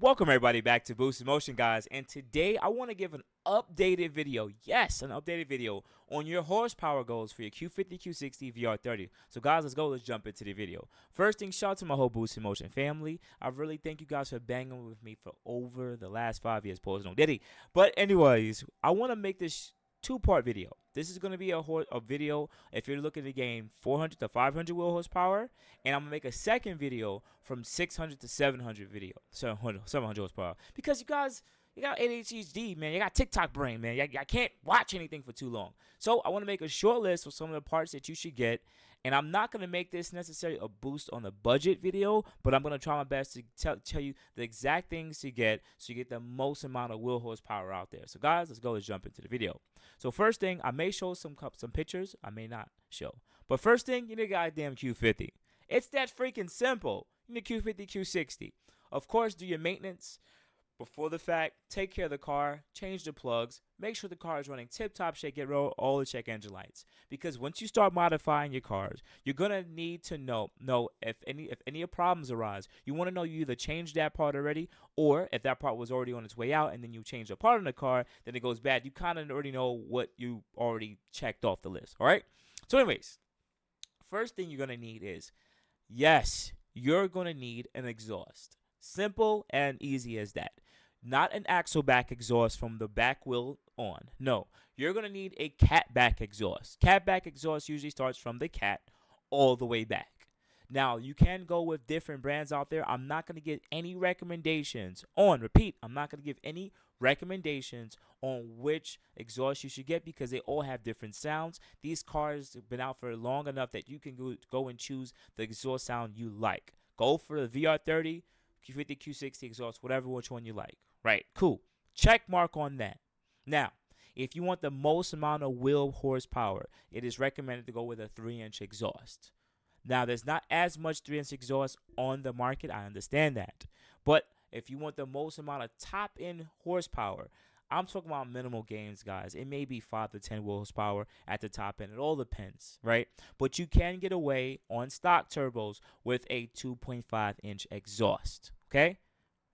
Welcome everybody back to Boost Motion, guys, and today I want to give an updated video, yes, an updated video on your horsepower goals for your Q50, Q60, VR30. So guys, let's jump into the video. First thing, shout out to my whole Boost Motion family. I really thank you guys for banging with me for over the last 5 years, pause no diddy. But anyways, I want to make this two-part video. This is going to be a video if you're looking to gain 400 to 500 wheel horsepower, and I'm going to make a second video from 600 to 700 700 horsepower, because you got ADHD, man. You got TikTok brain, man. You can't watch anything for too long. So I want to make a short list of some of the parts that you should get, and I'm not going to make this necessarily a boost on the budget video, but I'm going to try my best to tell you the exact things to get so you get the most amount of wheel horsepower out there. So guys, let's jump into the video. So first thing, I may show some pictures, I may not show. But first thing, you need a goddamn Q50. It's that freaking simple. You need Q50, Q60. Of course, do your maintenance before the fact. Take care of the car, change the plugs, make sure the car is running tip-top shape, get rid of all the check engine lights. Because once you start modifying your cars, you're gonna need to know if any problems arise. You want to know you either changed that part already, or if that part was already on its way out and then you change a part in the car, then it goes bad. You kind of already know what you already checked off the list. All right. So, anyways, first thing you're gonna need is, yes, you're gonna need an exhaust. Simple and easy as that. Not an axle back exhaust from the back wheel on. No, you're going to need a cat back exhaust. Cat back exhaust usually starts from the cat all the way back. Now, you can go with different brands out there. I'm not going to give any recommendations repeat, I'm not going to give any recommendations on which exhaust you should get, because they all have different sounds. These cars have been out for long enough that you can go and choose the exhaust sound you like. Go for the VR30, Q50, Q60 exhaust, whatever which one you like. Right, cool. Check mark on that. Now, if you want the most amount of wheel horsepower, it is recommended to go with a 3-inch exhaust. Now, there's not as much 3-inch exhaust on the market, I understand that. But if you want the most amount of top-end horsepower, I'm talking about minimal gains, guys. It may be 5 to 10 wheel horsepower at the top end. It all depends, right? But you can get away on stock turbos with a 2.5-inch exhaust, okay?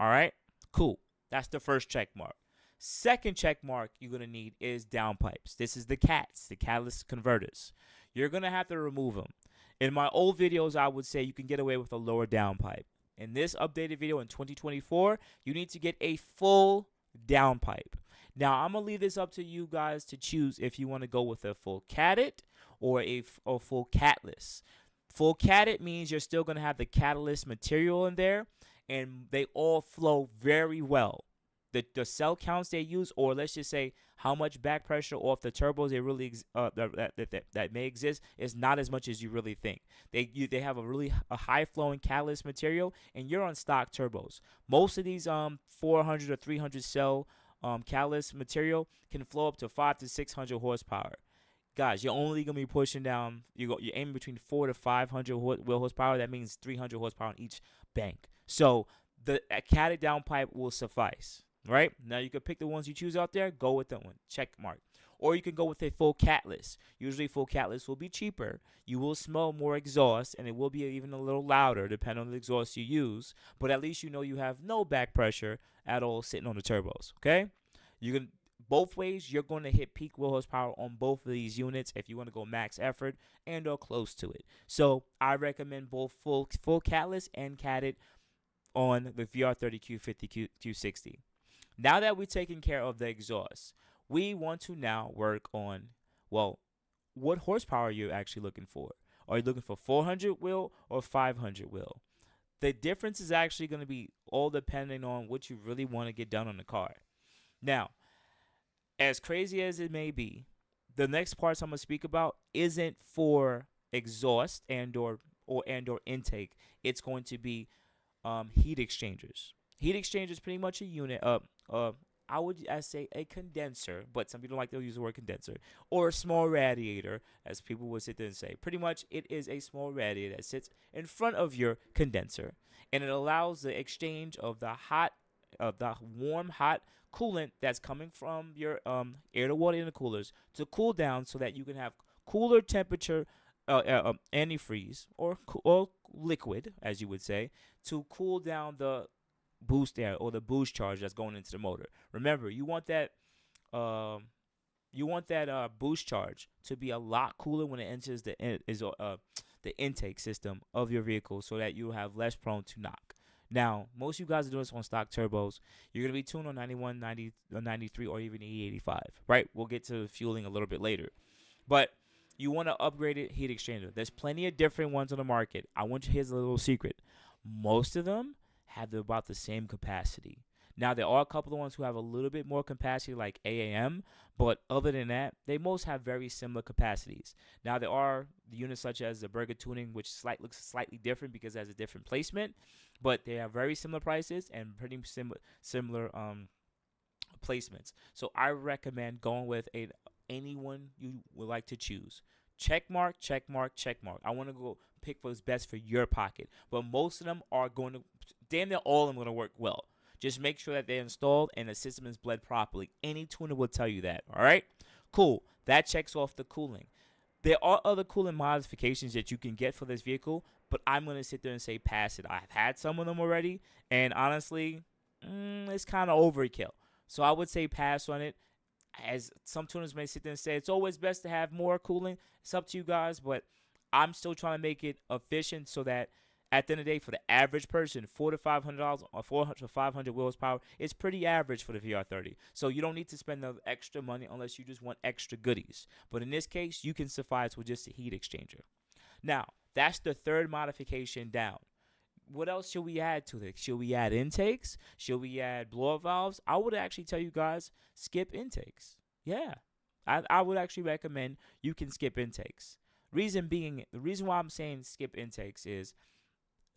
All right, cool. That's the first check mark. Second check mark you're going to need is downpipes. This is the CATs, the catalyst converters. You're going to have to remove them. In my old videos, I would say you can get away with a lower downpipe. In this updated video in 2024, you need to get a full downpipe. Now, I'm going to leave this up to you guys to choose if you want to go with a full catet or a full catless. Full catet means you're still going to have the catalyst material in there, and they all flow very well. The cell counts they use, or let's just say how much back pressure off the turbos they really that may exist, is not as much as you really think. They have a high flowing catalyst material, and you're on stock turbos. Most of these 400 or 300 cell catalyst material can flow up to 5 to 600 horsepower. Guys, you're only gonna be pushing down. You're aiming between 4 to 500 wheel horsepower. That means 300 horsepower on each bank. So the catted downpipe will suffice. Right now, you can pick the ones you choose out there. Go with that one. Check mark. Or you can go with a full catless. Usually, full catless will be cheaper. You will smell more exhaust, and it will be even a little louder, depending on the exhaust you use. But at least you know you have no back pressure at all sitting on the turbos. Okay, you can. Both ways, you're going to hit peak wheel horsepower on both of these units if you want to go max effort and or close to it. So I recommend both full catless and catted on the VR30, Q50, Q60. Now that we've taken care of the exhaust, we want to now work on, well, what horsepower are you actually looking for? Are you looking for 400 wheel or 500 wheel? The difference is actually going to be all depending on what you really want to get done on the car. Now, as crazy as it may be, the next parts I'm going to speak about isn't for exhaust and or intake. It's going to be heat exchangers. Heat exchanger is pretty much a unit. I would say a condenser, but some people like to use the word condenser, or a small radiator, as people would sit there and say. Pretty much, it is a small radiator that sits in front of your condenser, and it allows the exchange of the warm, hot coolant that's coming from your air to water intercoolers to cool down, so that you can have cooler temperature antifreeze or liquid, as you would say, to cool down the boost air or the boost charge that's going into the motor. Remember, um, boost charge to be a lot cooler when it enters the intake system of your vehicle, so that you have less prone to knock. Now, most of you guys are doing this on stock turbos. You're going to be tuned on 91, 90, or 93, or even E85, right? We'll get to fueling a little bit later. But you want to upgrade it, heat exchanger. There's plenty of different ones on the market. Here's a little secret. Most of them have about the same capacity. Now, there are a couple of ones who have a little bit more capacity, like AAM, but other than that, they most have very similar capacities. Now, there are the units such as the Burger Tuning, which looks slightly different because it has a different placement, but they have very similar prices and pretty similar placements. So I recommend going with anyone you would like to choose. Check mark, check mark, check mark. I want to go pick what's best for your pocket, but most of them are going to, damn near all of them are going to work well. Just make sure that they're installed and the system is bled properly. Any tuner will tell you that. All right? Cool. That checks off the cooling. There are other cooling modifications that you can get for this vehicle, but I'm going to sit there and say pass it. I've had some of them already, and honestly, it's kind of overkill. So I would say pass on it. As some tuners may sit there and say, it's always best to have more cooling. It's up to you guys, but I'm still trying to make it efficient so that at the end of the day, for the average person, $400 to $500 or 400 to 500 wheels power is pretty average for the VR30. So you don't need to spend the extra money unless you just want extra goodies. But in this case, you can suffice with just a heat exchanger. Now, that's the third modification down. What else should we add to this? Should we add intakes? Should we add blower valves? I would actually tell you guys, skip intakes. Yeah, I would actually recommend you can skip intakes. The reason why I'm saying skip intakes is,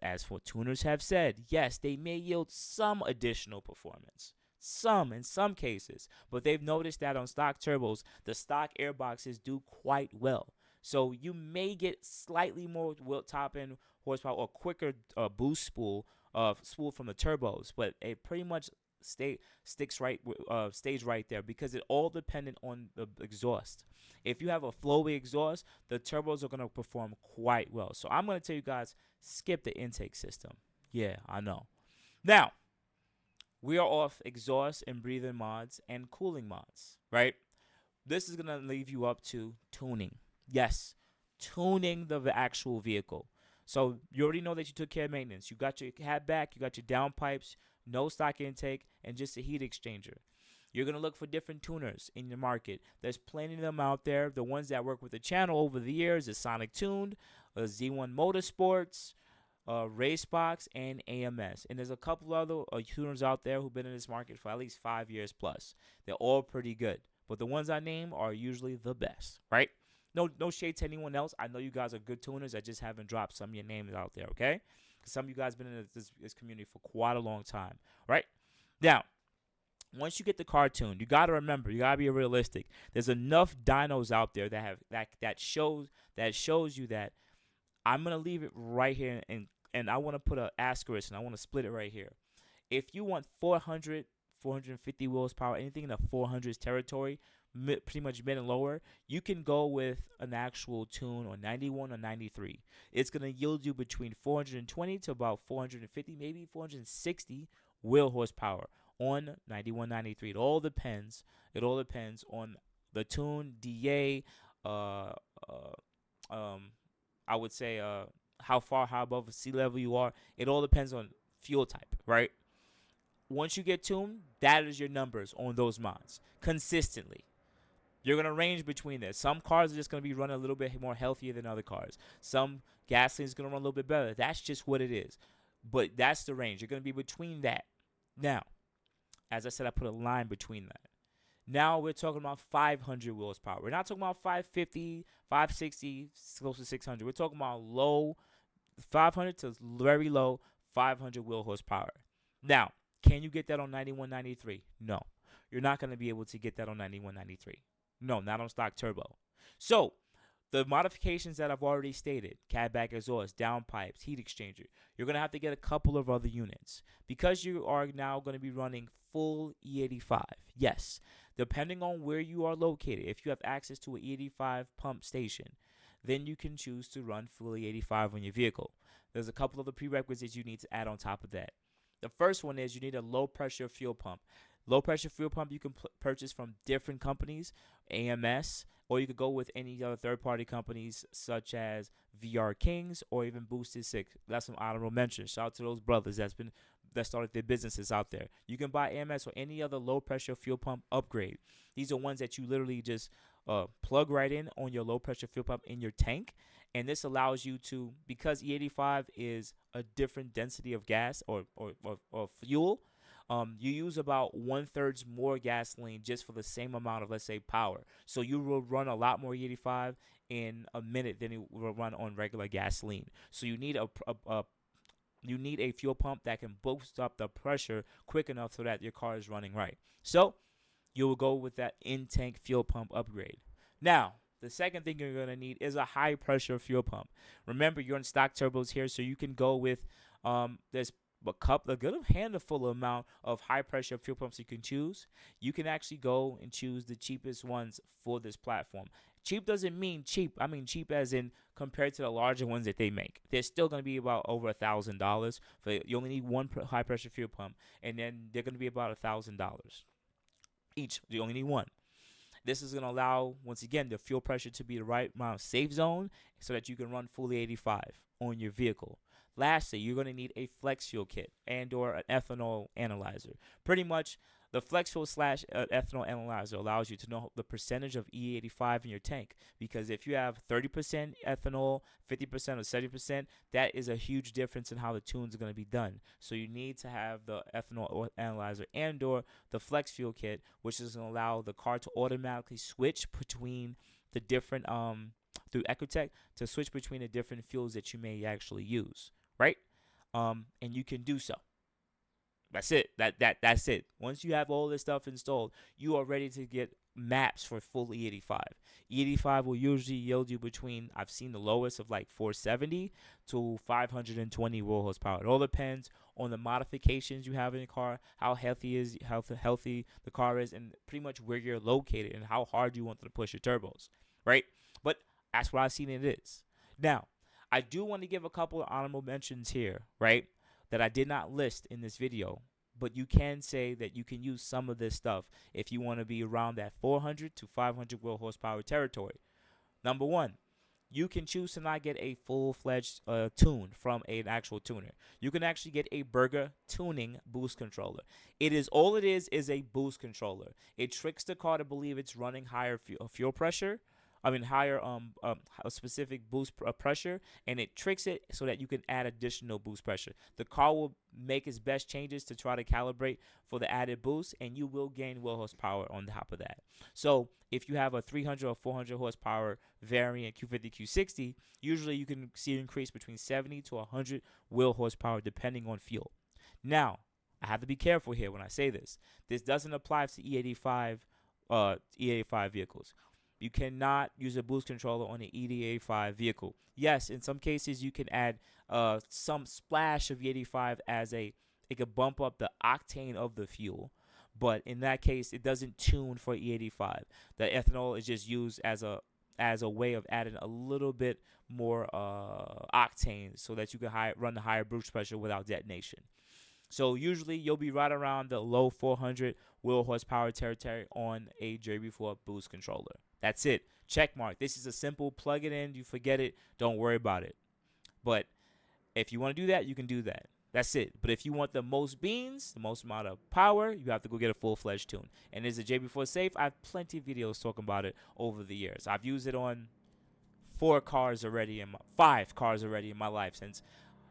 as what tuners have said, yes, they may yield some additional performance. In some cases. But they've noticed that on stock turbos, the stock airboxes do quite well. So you may get slightly more top end horsepower or quicker boost spool from the turbos, but it pretty much stays right there because it all dependent on the exhaust. If you have a flowy exhaust, the turbos are going to perform quite well. So I'm going to tell you guys, skip the intake system. Yeah, I know. Now, we are off exhaust and breathing mods and cooling mods, right? This is going to leave you up to tuning. Yes, tuning the actual vehicle. So you already know that you took care of maintenance. You got your cab back, you got your downpipes, no stock intake, and just a heat exchanger. You're going to look for different tuners in the market. There's plenty of them out there. The ones that work with the channel over the years is Sonic Tuned, Z1 Motorsports, Racebox, and AMS. And there's a couple other tuners out there who've been in this market for at least 5 years plus. They're all pretty good. But the ones I name are usually the best, right? No shade to anyone else. I know you guys are good tuners. I just haven't dropped some of your names out there, okay? Because some of you guys have been in this community for quite a long time, right? Now, once you get the car tuned, you got to remember, you got to be realistic. There's enough dynos out there that have that shows you that. I'm going to leave it right here, and I want to put an asterisk, and I want to split it right here. If you want 400, 450 wheels power, anything in the 400s territory, pretty much mid and lower, you can go with an actual tune on 91 or 93. It's going to yield you between 420 to about 450, maybe 460 wheel horsepower on 91, 93. It all depends. It all depends on the tune, DA, I would say how above sea level you are. It all depends on fuel type, right? Once you get tuned, that is your numbers on those mods consistently. You're going to range between this. Some cars are just going to be running a little bit more healthier than other cars. Some gasoline is going to run a little bit better. That's just what it is. But that's the range. You're going to be between that. Now, as I said, I put a line between that. Now we're talking about 500 wheels power. We're not talking about 550, 560, close to 600. We're talking about low 500 to very low 500 wheel horsepower. Now, can you get that on 91, 93? No. You're not going to be able to get that on 91, 93. No, not on stock turbo. So, the modifications that I've already stated, cab back exhaust, downpipes, heat exchanger, you're going to have to get a couple of other units. Because you are now going to be running full E85, yes, depending on where you are located, if you have access to an E85 pump station, then you can choose to run full E85 on your vehicle. There's a couple of the prerequisites you need to add on top of that. The first one is you need a low pressure fuel pump. Low pressure fuel pump you can purchase from different companies, AMS, or you could go with any other third party companies such as VR Kings or even Boosted Six. That's some honorable mention. Shout out to those brothers that started their businesses out there. You can buy AMS or any other low pressure fuel pump upgrade. These are ones that you literally just plug right in on your low pressure fuel pump in your tank. And this allows you to, because E85 is a different density of gas or fuel, you use about 1/3 more gasoline just for the same amount of, let's say, power. So you will run a lot more E85 in a minute than you will run on regular gasoline. So you need a fuel pump that can boost up the pressure quick enough so that your car is running right. So you will go with that in-tank fuel pump upgrade. Now, the second thing you're going to need is a high-pressure fuel pump. Remember, you're on stock turbos here, so you can go with there's a good handful amount of high-pressure fuel pumps you can choose. You can actually go and choose the cheapest ones for this platform. Cheap doesn't mean cheap. I mean cheap as in compared to the larger ones that they make. They're still going to be about over $1,000. You only need one high-pressure fuel pump, and then they're going to be about $1,000 each. You only need one. This is going to allow, once again, the fuel pressure to be the right amount of safe zone so that you can run fully 85 on your vehicle. Lastly, you're going to need a flex fuel kit and or an ethanol analyzer. Pretty much, the flex fuel / ethanol analyzer allows you to know the percentage of E85 in your tank, because if you have 30% ethanol, 50% or 70%, that is a huge difference in how the tunes are going to be done. So you need to have the ethanol analyzer and or the flex fuel kit, which is going to allow the car to automatically switch between the different through Ecotech to switch between the different fuels that you may actually use, right? And you can do so. That's it. That's it. Once you have all this stuff installed, you are ready to get maps for full E85. E85 will usually yield you between, I've seen the lowest of like 470 to 520 raw horsepower. It all depends on the modifications you have in your car, how healthy the car is, and pretty much where you're located and how hard you want to push your turbos, right? But that's what I've seen it is. Now, I do want to give a couple of honorable mentions here, right, that I did not list in this video, but you can say that you can use some of this stuff if you want to be around that 400 to 500 wheel horsepower territory. Number one, you can choose to not get a full-fledged tune from an actual tuner. You can actually get a Burger tuning boost controller. It is a boost controller. It tricks the car to believe it's running higher fuel pressure. Higher a specific boost pressure, and it tricks it so that you can add additional boost pressure. The car will make its best changes to try to calibrate for the added boost, and you will gain wheel horsepower on top of that. So if you have a 300 or 400 horsepower variant Q50, Q60, usually you can see an increase between 70 to 100 wheel horsepower depending on fuel. Now, I have to be careful here when I say this. This doesn't apply to E85 vehicles. You cannot use a boost controller on an E85 vehicle. Yes, in some cases you can add some splash of E85 it could bump up the octane of the fuel, but in that case it doesn't tune for E85. The ethanol is just used as a way of adding a little bit more octane so that you can run the higher boost pressure without detonation. So usually you'll be right around the low 400 wheel horsepower territory on a JB4 boost controller. That's it. Check mark. This is a simple plug it in. You forget it. Don't worry about it. But if you want to do that, you can do that. That's it. But if you want the most beans, the most amount of power, you have to go get a full-fledged tune. And is a JB4 safe? I have plenty of videos talking about it over the years. I've used it on 5 cars already in my life since.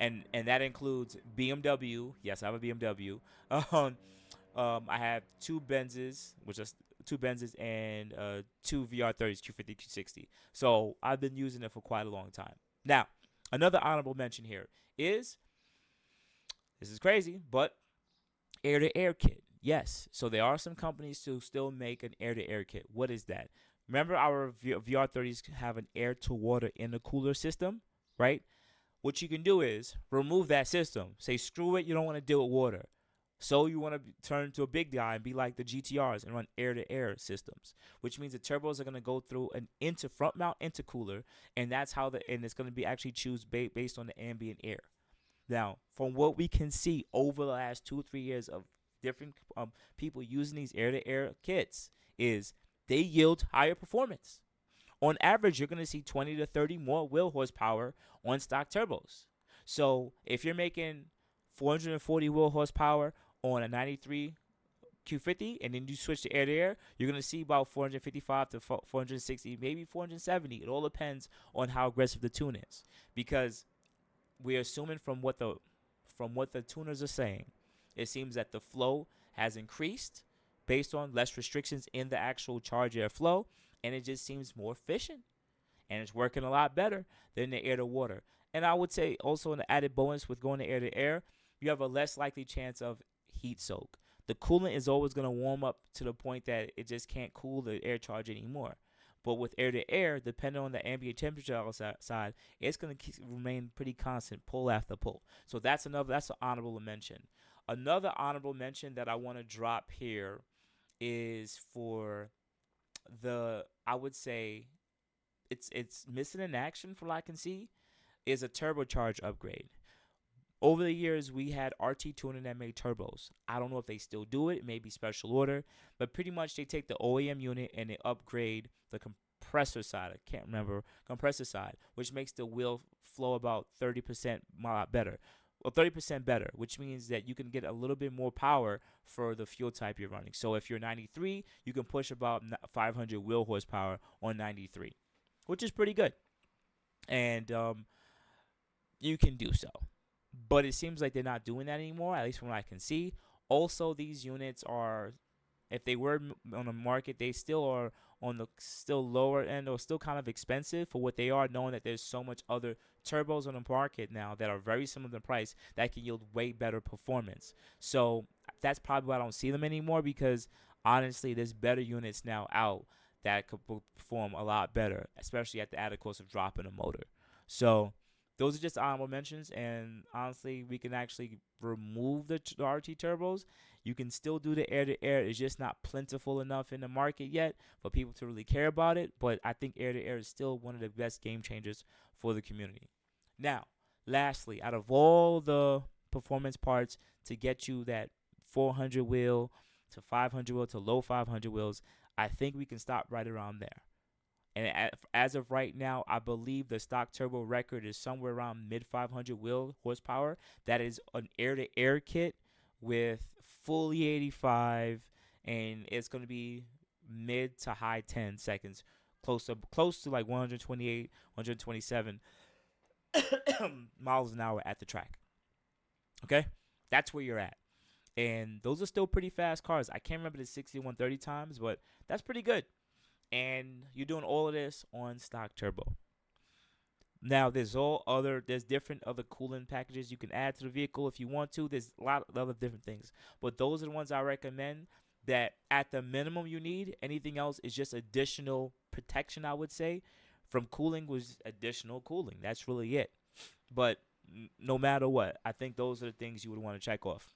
And that includes BMW. Yes, I have a BMW. I have 2 Benzes, and 2 VR30s, Q50, Q60. So I've been using it for quite a long time. Now, another honorable mention here is, this is crazy, but air-to-air kit. Yes, so there are some companies who still make an air-to-air kit. What is that? Remember our VR30s have an air-to-water intercooler system, right? What you can do is remove that system. Say, screw it, you don't want to deal with water. So you want to turn to a big guy and be like the GTRs and run air-to-air systems, which means the turbos are going to go through an front mount intercooler, and that's how and it's going to be actually choose based on the ambient air. Now, from what we can see over the last 2 or 3 years of different people using these air-to-air kits, is they yield higher performance. On average, you're going to see 20 to 30 more wheel horsepower on stock turbos. So if you're making 440 wheel horsepower on a 93 Q50 and then you switch to air to air, you're going to see about 455 to 460, maybe 470. It all depends on how aggressive the tune is, because we're assuming from what the tuners are saying, it seems that the flow has increased based on less restrictions in the actual charge air flow, and it just seems more efficient, and it's working a lot better than the air to water. And I would say also an added bonus with going to air, you have a less likely chance of heat soak. The coolant is always going to warm up to the point that it just can't cool the air charge anymore. But with air to air, depending on the ambient temperature outside, it's going to remain pretty constant, pull after pull. So that's an honorable mention. Another honorable mention that I want to drop here is for I would say it's missing in action from what I can see, is a turbocharge upgrade. Over the years, we had RT tuning that made turbos. I don't know if they still do it. It may be special order. But pretty much they take the OEM unit and they upgrade the compressor side. I can't remember. Compressor side, which makes the wheel flow about 30% better. Well, 30% better, which means that you can get a little bit more power for the fuel type you're running. So if you're 93, you can push about 500 wheel horsepower on 93, which is pretty good. And you can do so. But it seems like they're not doing that anymore, at least from what I can see. Also, these units are, if they were on the market, they still are on the still lower end or still kind of expensive for what they are, knowing that there's so much other turbos on the market now that are very similar in price that can yield way better performance. So that's probably why I don't see them anymore, because honestly, there's better units now out that could perform a lot better, especially at the added cost of dropping a motor. So those are just honorable mentions, and honestly, we can actually remove the RT turbos. You can still do the air-to-air. It's just not plentiful enough in the market yet for people to really care about it, but I think air-to-air is still one of the best game changers for the community. Now, lastly, out of all the performance parts to get you that 400 wheel to 500 wheel to low 500 wheels, I think we can stop right around there. And as of right now, I believe the stock turbo record is somewhere around mid 500 wheel horsepower. That is an air-to-air kit with fully 85, and it's going to be mid to high 10 seconds, close to like 128, 127 miles an hour at the track. Okay, that's where you're at. And those are still pretty fast cars. I can't remember the 6130 times, but that's pretty good. And you're doing all of this on stock turbo. Now, there's different other coolant packages you can add to the vehicle if you want to. There's a lot of other different things, but those are the ones I recommend. That at the minimum you need. Anything else is just additional protection, I would say. From cooling was additional cooling. That's really it. But no matter what, I think those are the things you would want to check off.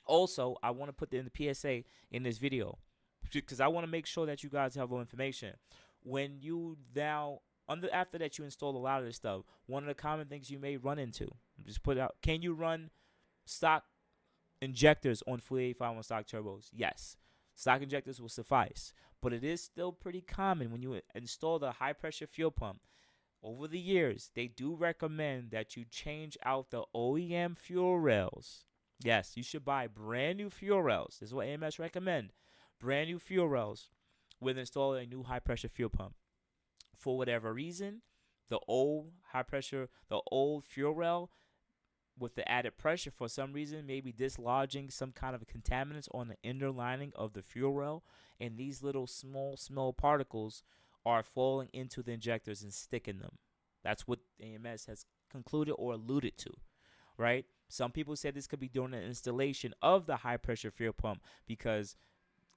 Also, I want to put in the PSA in this video, because I want to make sure that you guys have all information. When you after that you install a lot of this stuff, one of the common things you may run into, just put out, can you run stock injectors on full 85 on stock turbos? Yes. Stock injectors will suffice. But it is still pretty common when you install the high pressure fuel pump. Over the years, they do recommend that you change out the OEM fuel rails. Yes, you should buy brand new fuel rails. This is what AMS recommend. Brand new fuel rails with installing a new high pressure fuel pump. For whatever reason, the old fuel rail with the added pressure, for some reason, maybe dislodging some kind of contaminants on the inner lining of the fuel rail, and these little small particles are falling into the injectors and sticking them. That's what AMS has concluded or alluded to, right? Some people said this could be during the installation of the high pressure fuel pump, because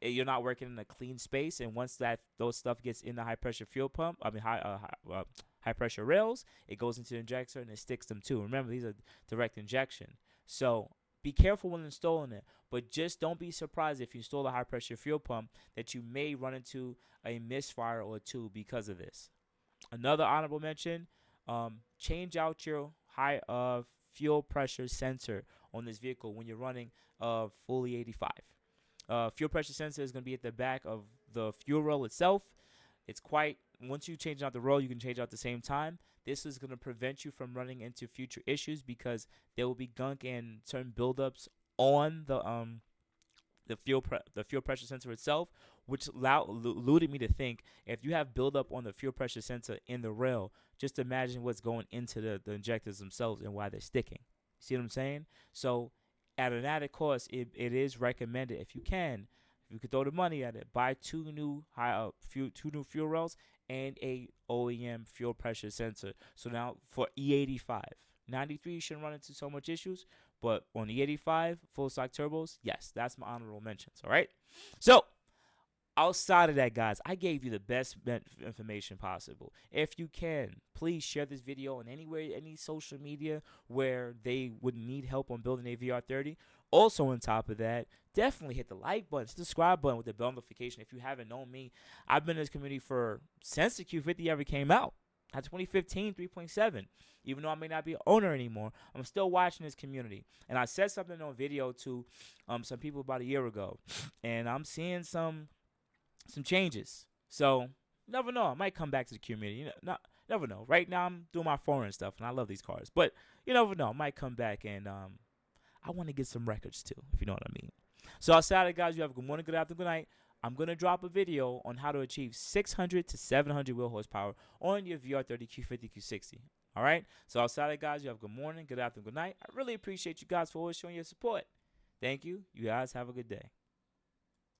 you're not working in a clean space, and once those stuff gets in the high pressure fuel pump, high pressure rails, it goes into the injector and it sticks them too. Remember, these are direct injection, so be careful when installing it. But just don't be surprised if you install a high pressure fuel pump that you may run into a misfire or two because of this. Another honorable mention: change out your fuel pressure sensor on this vehicle when you're running fully 85. Fuel pressure sensor is going to be at the back of the fuel roll itself. It's quite, once you change out the roll, you can change out at the same time. This is going to prevent you from running into future issues because there will be gunk and certain buildups on the fuel pressure sensor itself, which alluded me to think if you have buildup on the fuel pressure sensor in the rail, just imagine what's going into the injectors themselves and why they're sticking. See what I'm saying? So at an added cost, it is recommended if you can throw the money at it, buy two new fuel rails and a OEM fuel pressure sensor. So now for E85, 93 shouldn't run into so much issues, but on E85 full stock turbos, yes, that's my honorable mentions. All right. So outside of that, guys, I gave you the best information possible. If you can, please share this video on any social media where they would need help on building a VR30. Also, on top of that, definitely hit the like button, subscribe button with the bell notification. If you haven't known me, I've been in this community since the Q50 ever came out. At 2015, 3.7. Even though I may not be an owner anymore, I'm still watching this community. And I said something on video to some people about a year ago, and I'm seeing some changes. So never know, I might come back to the community. Never know. Right now I'm doing my foreign stuff, and I love these cars. But you never know, I might come back and I want to get some records too, if you know what I mean. So outside of guys, you have a good morning, good afternoon, good night. I'm going to drop a video on how to achieve 600 to 700 wheel horsepower on your VR30 Q50, Q60. All right? So outside of guys, you have a good morning, good afternoon, good night. I really appreciate you guys for always showing your support. Thank you. You guys have a good day.